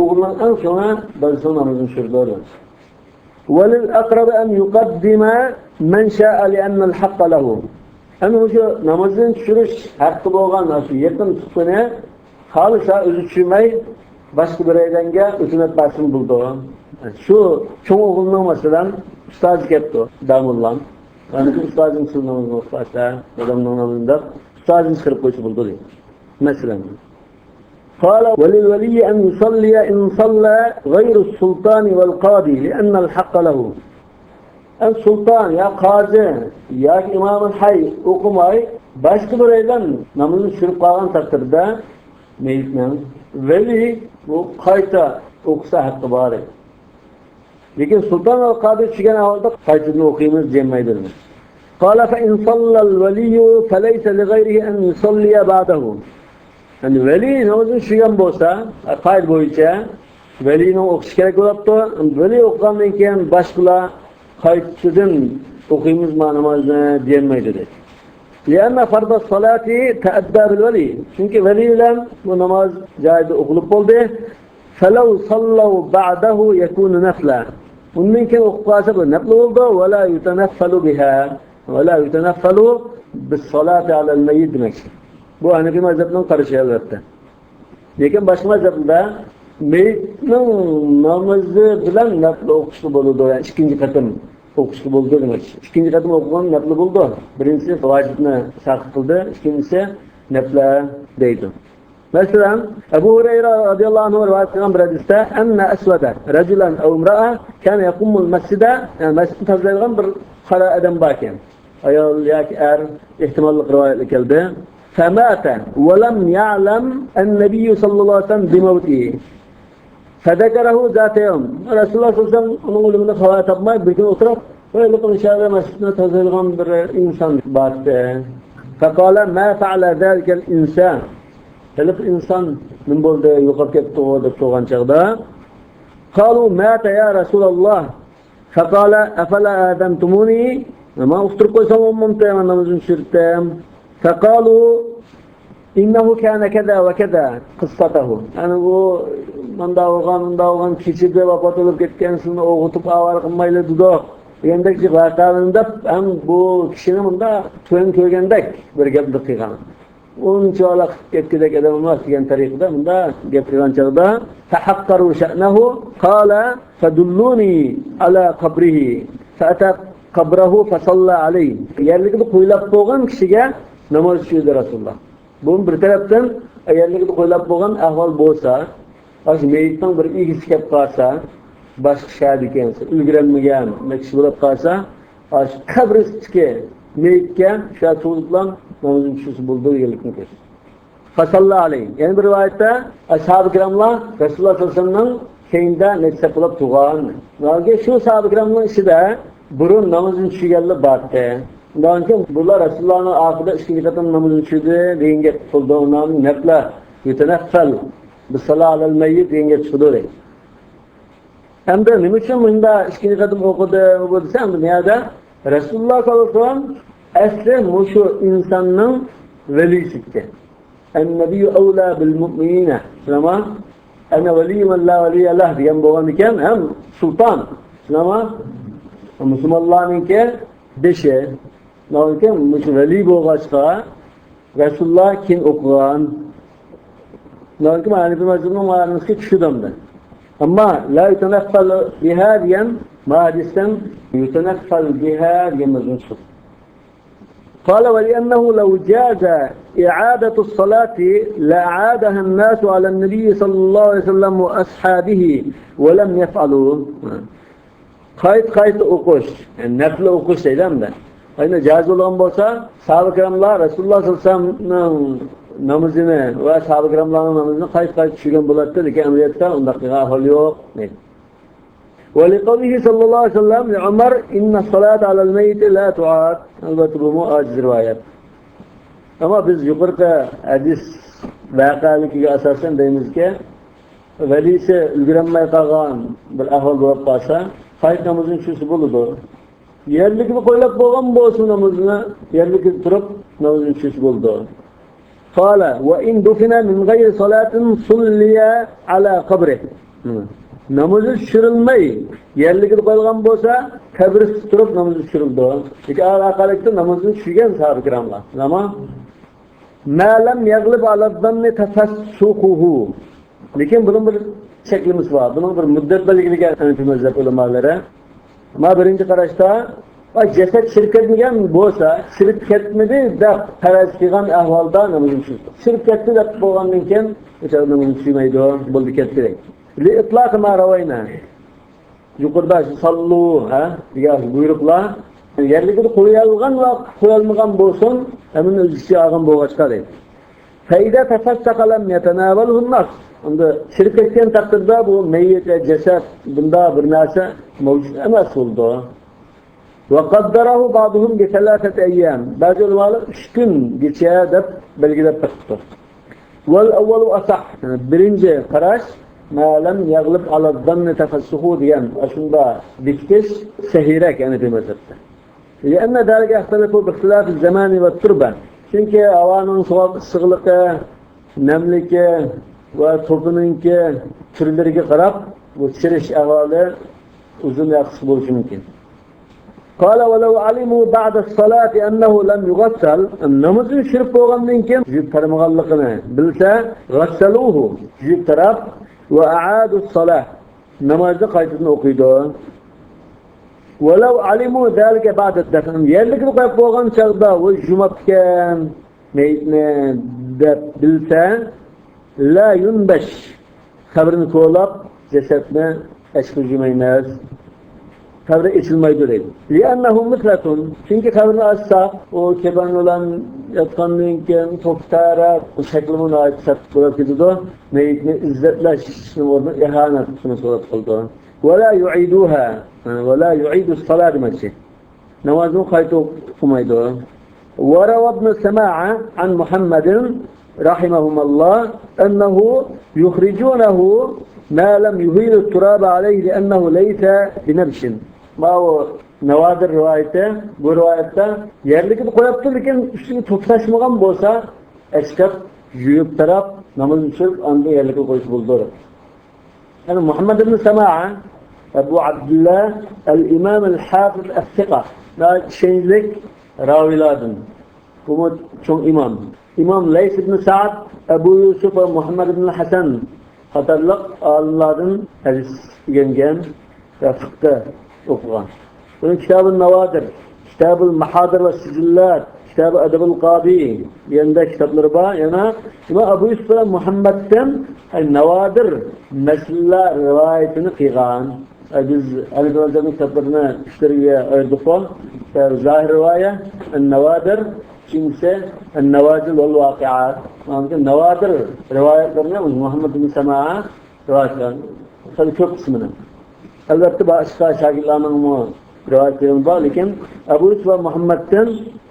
o'g'ilning eng cho'ngi birisi namozini tushirdi. Walil aqrab an yuqaddima man sha'a li anna al-haqqa lahu. Ama şu namazını tushirish haqqi bo'lgan shu yaqin tutqini xohlasa o'zi tushirmay boshqa bir aydanga o'tinib bersin bo'ldi. Shu cho'ng o'g'ilning masalan ustoz ketdi, damullan. Yani ustozning sunnatini o'qisa, odamning namozida ustozini chiqarib qo'ysa bo'ldi. Masalan قال وللولي أن يصلي إن صلى غير السلطان والقاضي لأن الحق له. Sultan ya qazi ya imam hay o'qimay boshqa bir aydan namozini tushirib qolgan taqdirda meyitning veli bu qayta o'qisa haqqi bor. Lekin sulton va qozi tushgan ahvolda qaytadan o'qiymiz demaydilar. Qala fa in salla al-wali falaysa li ghayrihi an yusalli ba'dahu. Yani veli namozini tushgan bo'lsa, qoid bo'yicha velini o'qish kerak bo'libdi. Veli o'qigandan keyin boshqalar qaytadan o'qiymiz namozni deyilmaydi dedi. Lianna fardus salati ta'adda bil vali. Chunki vali bilan bu namoz joyida o'qilib bo'ldi. Falau sallaw ba'dahu yakunu nafla. Undan keyin o'qib qolsa bu nafl bo'ldi va la yutanaffalu biha va la yutanaffalu bis salati ala al mayyit demak. Bu Hanefi mazhabining qarashi albatta. Lekin boshqa mazhabda meyyitning namozi bilan nafl o'qishli bo'ladi. Yani ikkinchi qatim o'qishli bo'ldi demak. Ikkinchi qatim o'qigan nafl bo'ldi. Birinchisi vojibni sarf qildi, ikkinchisi nafl deydi. Masalan, Abu Hurayra radhiyallohu anhu rivoyat qilgan bir hadisda anna aswada rajulan aw imra'a kana yaqumu al-masjida, yani masjidni tozalagan bir qora odam bor ekan. Ayol yoki er ehtimolli rivoyat keldi. فمات ولم يعلم النبي صلى الله عليه وسلم بموته فذكره ذات يوم رسول الله صلى الله عليه وسلم onun ölümüne haber tapmayıp bir gün oturup öyle konuşarlar mescidine tazarılan bir insan baktı. فقال ما فعل ذلك الإنسان Helif insan min bolda yuqab ketdi o deb so'gan chaqda قالوا مات يا رسول الله فقال أفلا آذنتموني ما uftirib qo'ysam o'mimta namozini tushirdim. فقالوا إنه كان كذا وكذا قصته. Yani bu manda olgan kişide vafat olup ketkensin oğutup avar qilmayli dudo. Degandek vaqalarında ham bu kishini bunda to'yin ko'rgandek bir gapni qilgan. Unchalik ketgidek odam emas degan tariqada bunda gapirgan chog'da tahaqqaru sha'nahu qala fadulluni ala qabrihi fa'ata qabrahu fa salla alayhi. Yerlikni qo'ylab qo'ygan kishiga namoz o'qidi Rasululloh. Bu bir tarafdan ayollikni qo'ylab bo'lgan ahvol bo'lsa, o'sha meyitning bir igisi kelib qolsa, boshqa shahar ekansa, ulgurolmagan kishi bo'lib qolsa, o'sha qabristga meyitga shu bilan namozini tushirsa bo'ldi deganlikni ko'rsatdi. Fasallallohu alayhi. Yani bir rivayette ashab-ı kiramlar Rasululloh sollallohu alayhi vasallamning keyinda nechta qilib tug'an. Nega shu ashab-ı kiramning ichida burun namozini tushirganlar bordi. Ondan keyin bular Rasulullahning oxirida ikkinchi qatam namozini tushirdi degan gap qildi. Undan nafla yutanaffal bis-salat al-mayyit degan gap chiqdi. Hamda nima uchun bunda ikkinchi qatam o'qidi bu desa, bu yerda Rasululloh sollallohu alayhi vasallam asli mushu insonning velisi. En-nabiyyu awla bil mu'minina. Ama Ene veliyüm la veliyellah diyen boğan iken hem sultan. Ama Müslümanlarınki beşe. Nalıken veli boğaçka Resulullah kin okuyan. Nalıken Hanifi mezhebinin mağaranızki kişidamdı. Ama la yuteneffal biha diyen hadisten yuteneffal biha diyen mezhebin. قال ولأنه لو جاز إعادة الصلاة لأعادها الناس على النبي صلى الله عليه وسلم وأصحابه ولم يفعلوا. Kayıt okuş, yani nefle okuş değil mi? Aynı caiz olan olsa sahabe-i kiramlar Resulullah sallallahu aleyhi ve sellem'in namazını ve sahabe-i kiramların namazını kayıt düşürgen bulattı ki emriyetten ondaki hal yok. وَلِقَوْلِهِ sallallahu aleyhi ve sellem Ömer inna salate alel meyyiti la tu'ad. Elbette bu aciz rivayet. Ama biz yukarıda hadis vakalıkiga asasen deymiz ki velisi ülgirenmeye kalgan bir ahval bulup kalsa kayıt namazın şusu buludu. Yerlik bir koylap boğan boğsun namazını yerlik durup namazın şusu buldu. Kala ve in dufina min gayri salatin sulliye ala kabri. Namazı şırılmayı yerlik koyulgan bolsa kabri tutup namazı şırıldı. İki alakalıkta namazını şügen sahabe-i kiramlar. Ama ma lam yaglib ala zanni tefassukuhu. Lekin bunun bir şeklimiz var. Bunun bir müddet belirligen Hanefi mezhep ulemaları. Ama birinci qarashda ceset şirk etmegen bolsa, şirk etmedi de faraz qilgan ahvolda namazını şırıldı. Şirk etdi deb bo'lgandan keyin namazını şuymaydi, bo'ldi ketdi. Li itlaq ma ravayna. Yuqorida sallu degan buyruqlar yerlikda qo'yilgan va qo'yilmagan bo'lsin, hemen o'zicha olgan bo'lg'achqa deydi. Fayda tafassaqa lam yatanawaluhu an-nas. Unda shirk etgan taqdirda bu meyyit va jasad bunda bir narsa mavjud emas bo'ldi. Ve qaddarahu ba'duhum bi thalathati ayyam. Ba'zi ulamalar 3 kungacha deb belgilab chiqdi. Wal awwalu asah. Birinci qarash ma lam yaglib ala dhanni tafassuhu degan shunda bitish sahiyrak yani bir mezhepte. لأن ذلك يختلف باختلاف الزمان والتربة. Çünkü havanın sıklığı, nemliki ve topununki türleriga qarab bu chirish ahvoli uzun yaxshi bo'lishi mumkin. قال ولو علموا بعد الصلاة أنه لم يغسل namazın shirib bo'lgandan keyin yuvib tarmaganligini bilsa g'assaluhu yuvib tarab ve a'adu الصلاة namozni qaytadan o'qiydi. ولو علموا ذلك بعد الدفن yerlikni qo'yib bo'lgan chaqda u jumabgan meyitni deb bilsa la yunbash qabrini ko'lab jasadni ashqi jumaynas qabri ichilmaydi deydi. Li'annahu mithlatun çünkü qabrini açsa o keban olan yatgandan keyin to'xtara o shaklimini aytsaq bo'lib ketadi. Meyitni izzetlash o'rnida ihanat so'rab qildi. ولا يعيدوها ولا يعيد الصلاة ماشي نوازن قايتو قميدو وروى ابن سماعة عن محمد رحمهم الله أنه يخرجونه ما لم يهيل التراب عليه لأنه ليس بنبش ما هو نوادر روايته bu rivayette yerlik koyaptı lekin üstüne toplaşmagan bolsa eşkap yuyup taraf namaz için anda yerlik koyup buldu. Yani Muhammed ibn Sema'a Ebu Abdullah el-İmam el-Hafız el-Thika şeylik raviladın. Bu çok imam. İmam Leys ibn Sa'd, Ebu Yusuf ve Muhammed ibn Hasan hatarlık alimlerin hadis yengen ve fıkıh okuyan. Bunun kitabı Navadir, kitabı Mahadir ve Sicillat, kitabı Edeb-ül Qadi yanında kitapları var. Yani Ebu Yusuf ve Muhammed'den Navadir meseleler rivayetini kıygan. Biz Hanefi mezhebinin kitaplarını işleriye ayırdık. Zahir rivayet, Navadir, kimse Navazil vel Vakiat. Navadir rivayetlerine Muhammed bin Sema'a rivayetler. Tabii çok kısmını. Elbette başka şakirlerinin rivayetlerinin var. Lakin Ebu Yusuf ve Muhammed'den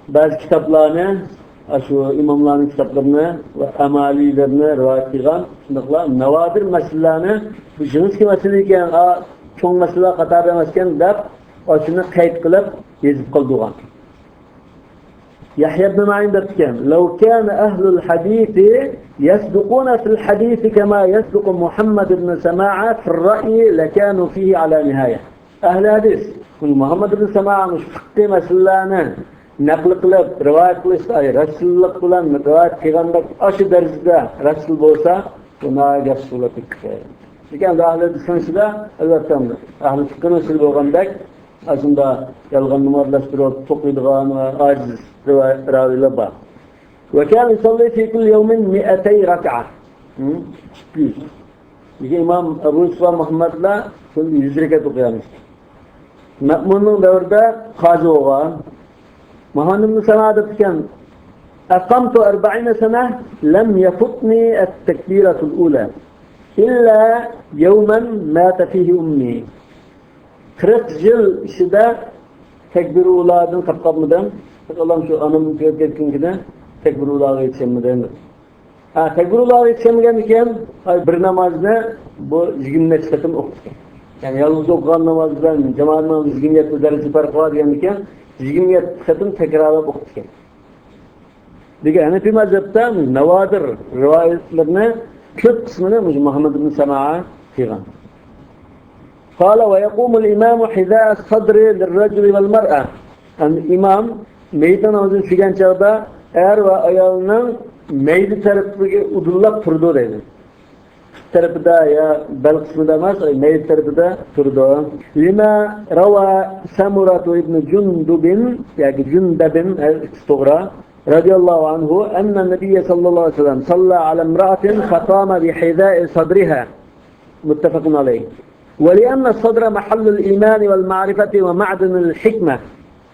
bazı kitaplarını, şu imamların kitaplarını ve amalilerini rivayet edilen navadir meselelerini bu cins ki meseleyken çoğun mesele katar demezken de şunu kayıt kılıp yazıp kıldığı. Yahya ibn Ma'in derken, "Law kana ahlul hadisi yasduquna fil hadisi kema yasduqu Muhammad ibn Sama'a fil ra'yi lekanu fihi ala nihaya." Ahli hadis, Muhammad ibn Sama'a'nın fiqh meselelerini naql qilib, rivoyat qilishda, Rasululloh bilan rivoyat qilganda aşı derecede Rasul bo'lsa, buna gap so'lab ketadi. Lekin ahli hadisning ichida albatta ahli fiqhning ichida bo'lgandek aslında yalğanını madlaştırıp toplaydığı ve aciz raviler var. Ve kâne yusalli fî kulli yevmin 200 rak'a. 100. Çünkü İmam Ebu Yusuf Muhammed'la 100 rekat okuyormuş. Ma'munun devrinde kazi olan Muhammed ibn Sama'da diken "Aqamtu 40 sene lem yafutni et-tekbiratul ula illa yevmen mâte fihi ummi." 40 yıl içinde tekbir uladın kapkamıdan, Allah'ım şu anamın köketkinkide tekbir ulağı yetişemeden. Tekbir ulağı yetişemeden iken bir namazda bu zikimle çıkatım okudu. Yani yalnız okuyan namazdan cemaat namazı zikimiyet derece farkı var iken zikimiyet çıkatım tekrarla okudu. Diye Hanefi mezhepte navadır rivayetlerine köp kısmını Muhammed ibn Sama'a figan. قال ويقوم الإمام حذاء الصدر للرجل والمرأة. İmam meydan namazını çıkan çağda eğer ve ayağının meydi tarafı udullap turdu dedi. Tarafı da ya bel kısmı da var, meydi tarafı da turdu. Lima rava Samuratu ibn Cundubin, yani Cundabin istogra radiyallahu anhu enne Nebiye sallallahu aleyhi ve sellem salla ala imra'atin fatama bi hizai sadriha. Muttefakun aleyh. ولأن الصدر محل الإيمان والمعرفة ومعدن الحكمة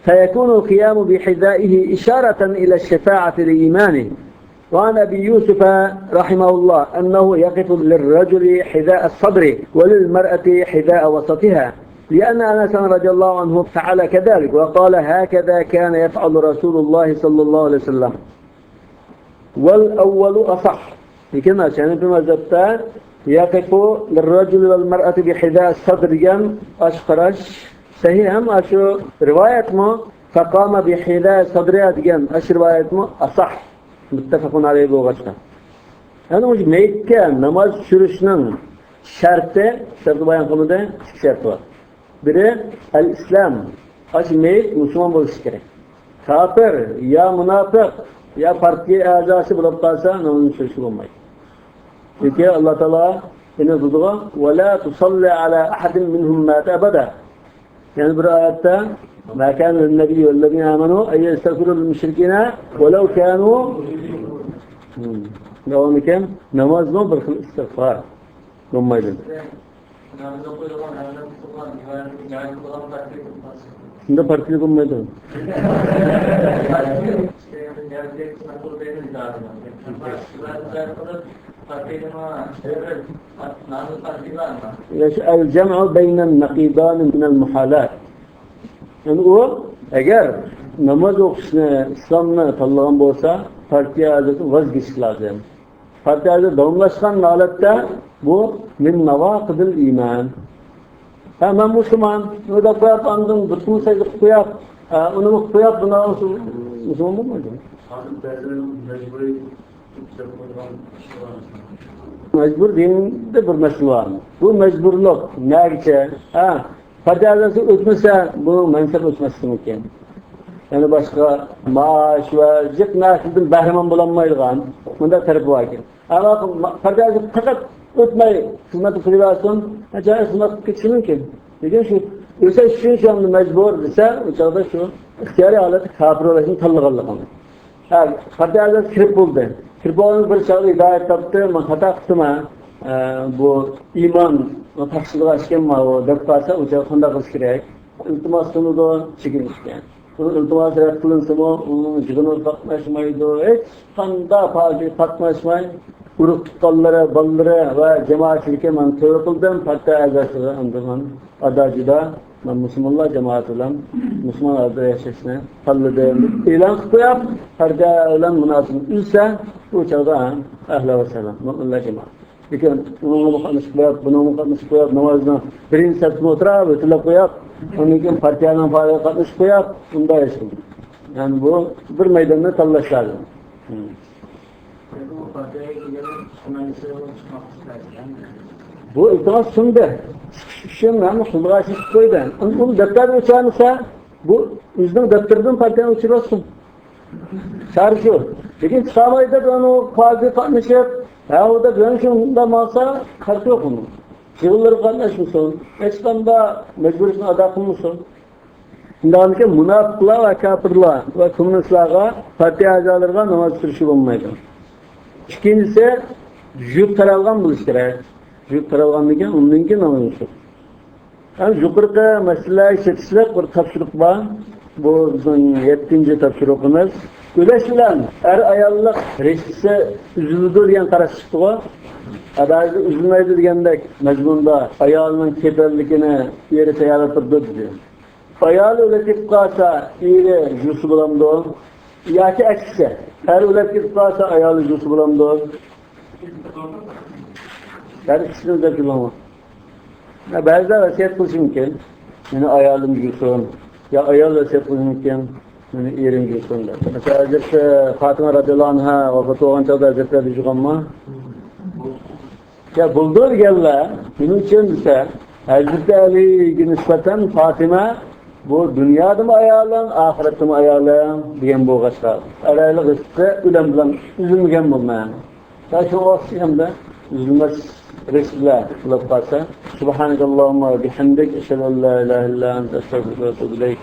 فيكون القيام بحذائه إشارة إلى الشفاعة لإيمانه. وعن أبي يوسف رحمه الله أنه يقف للرجل حذاء الصدر وللمرأة حذاء وسطها لأن أنس رضي الله عنه فعل كذلك وقال هكذا كان يفعل رسول الله صلى الله عليه وسلم. والأول أصح. لكن عشان في مذهبته يقف للرجل والمرأة بحذاء الصدر جن أشخرج صحيح هم أشو رواية ما فقام بحذاء صدرها جن أش رواية ما أصح متفق عليه بوغشنا. أنا مش ميكة نماز شرشنا شرط bayan konuda şart var. Biri el-İslam. Aş meyit Müslüman olması gerek. Kafir ya münafık ya partiye azası bulup kalsa namazın sürüşü olmayı. Çünkü Allah Teala yine durduğu ve la tusalli ala ahadin minhum mâte ebeda. Yani bir ayette mâ kâne nebiyyü vellezîne âmenû en yestağfirû lil müşrikîne velev kânû devam eken namazda bir kıl istiğfar olmaydı. Şimdi partilik olmaydı. الجمع بين النقيضان من المحالات. Yani o eğer namaz okuşuna İslam'la tanılan olsa partiye azatı vazgeçmek lazım. Partiye azatı davamlaşkan halette bu min navaqidil iman. Ben Müslüman, o da koyap andım, bütün sayıda koyap, onu koyap buna Müslüman mı mıydı? Mecbur dinde bir mesele var. Bu mecburluk nerede? Fatihalısı ötmese bu mensep ötmesi mümkün. Yani başka maaş ve zık nasıldır bahraman bulanmayılgan. Bunda tarafı var ki. Ama Fatihalısı fakat ötmeyi hizmet kılıyorsun. Acayip hizmet geçsin mümkün. Dediğim şu, öse şu anda mecbur ise uçakta şu ihtiyari aleti kafir olasın tallıqallıqan. Fatihalısı kirip buldu. Kirip bir çağda hidayet taptı, hata kısmı bu iman ve taksılığı aşken var o dört parça uçağı kanda kız kirek. İltimasını da çekilmişken. İltimas ret kılınsın o, onun cıgını takmaşmaydı. Hiç kanda takmaşmayı. Uruk tutalları, balları ve cemaatçilike ben tövbe kıldım. Hatta azası andırman adacıda ben Müslümanlar cemaat olan Müslüman adı yaşasına kalladım. İlan kıyap, harca olan münasibin ülse uçağda ahle ve selam. Müslümanlar cemaat. Lakin bunu mukaddes koyap, bunu mukaddes koyap, namazına birinci satma otura, bütüle koyap, onun için partiyanın faaliyet katmış koyap, bunda yaşadım. Yani bu bir meydanda tallaşlar. Bu iltimas sundu. Şimdi ben mutluluğa şişt koydum. Bunu defter uçağınısa bu yüzden defterden partiyen uçurasın. Şarjı. Peki çıkamaydı ben o parti katmışıp ya da ben şunda masa kartı yok onun. Şiirleri katlaşmışsın. Eçkanda mecbursun adakın mısın? Şimdi anlayken münafıklığa ve kafirliğe ve komünistliğe parti azalarına namaz sürüşü olmaydı. İkincisi jüp taralgan buluşturar. Jüp taralgan degen ondan keyin namaz sürüşü. Yani yukarıda meseleyi seçişlik bir topşırık var. Bu bizim 7. topşırığımız. Güleş bilen er ayallık reşkisi üzülüdür diyen karaş çıktı o. Adaydı üzülmeydi degендek mezmunda ayalının keberlikini yeri teyarlatırdı diyor. Ayal öletip kalsa iyili yüzü bulamdı o. Yaki ekşisi. Her öletip kalsa ayalı yüzü bulamdı o. Her ikisini de bulamı. Bazı vasiyet kılışım ki, yani ayalım yüzün, ya ayal vasiyet kılışım ki, yani yerim yüzün de. Mesela Hazreti Fatıma radıyallahu anh'a vafat olan çağda Hazretleri düşük ama, ya buldur gelle, bunun için ise Hazreti Ali'ye nispeten Fatıma, bu dünyada mı ayarlan, ahirette mi ayarlan diyen bu kaçlar. Araylık ise ölen bilen üzülmegen bulmayan. Ya şu vaksiyem de üzülmez resimler kılıp kalsa. Subhanakallahumma bihamdik. Eşhedü en la ilahe illa ente estağfiruke ve etûbü ileyk.